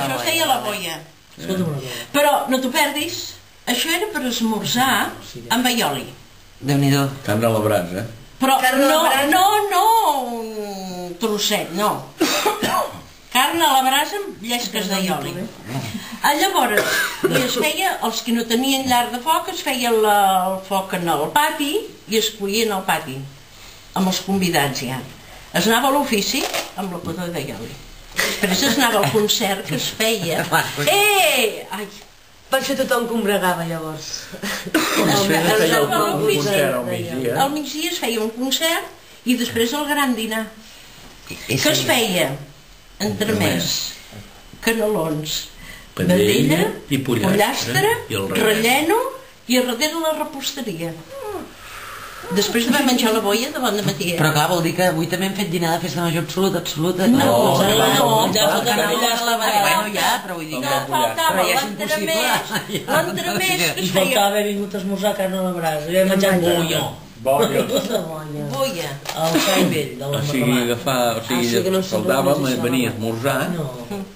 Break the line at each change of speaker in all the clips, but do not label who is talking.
Això es deia la boia. Però no t'ho perdis, això era per esmorzar amb aioli.
Déu-n'hi-do.
Carn a la brasa.
Però no un trosset, no. Carn a la brasa amb llesques d'aioli. Llavors, es feia, els que no tenien llar de foc, es feia el foc en el pati i es cuien al pati, amb els convidats ja. Es anava a l'ofici amb la cotó d'aioli. Després es anava al concert que es feia. Ai!
Per això tothom combregava, llavors.
Al migdia es feia un concert i després el gran dinar. Que es feia? Entremès, canelons, vedella, pollastre, relleno i a darrere la reposteria. Després de menjar la boia de bon matí.
Però clar, vol dir que avui també hem fet dinar de festa major absoluta.
No,
ja, però vull dir que...
No, faltava l'entremès que
I
es feia.
faltava haver vingut a esmorzar carn a la brasa. Jo he menjat boia.
Boia.
El xai vell de la
O sigui, faltava venir a esmorzar,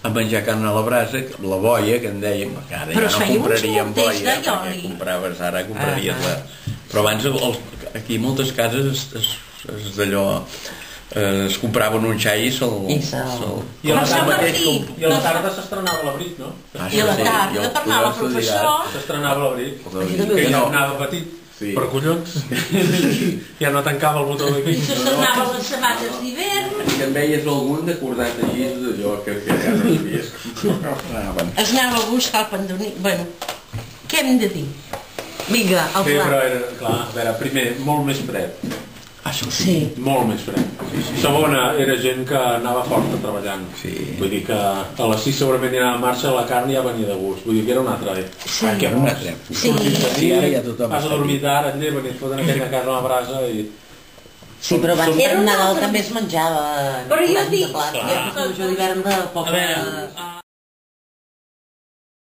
a menjar carn a la brasa, la boia, que en dèiem, que ara ja no compraríem boia, perquè compraves, ara compraries la... Però abans, aquí a moltes cases, d'allò, es compraven un xai i se'l...
I a la tarda s'estrenava l'abric, no?
I a la tarda, per anar a la professor...
S'estrenava l'abric, que ja anava petit. Per collons. Ja no tancava el botó d'aquí.
I s'estrenava les sabates d'hivern.
I que en veies algun decordat així, d'allò que ja no sabies com
es anava a buscar el pandoní. Bueno, què hem de dir?
Vinga, el
pla. Però era, clar, a veure, primer, molt més fred.
Això sí.
Molt més fred. Segona, era gent que anava forta treballant. Vull dir que a les 6 segurament hi anava a marxa, la carn ja venia de gust. Vull dir que era una altra època.
Que era una altra època.
Vas a dormir tard, et lleven i et foten aquella carn a la brasa i...
Sí, però abans per Nadal també es menjava.
Però jo dic...
Jo d'hivern de poc...
A veure,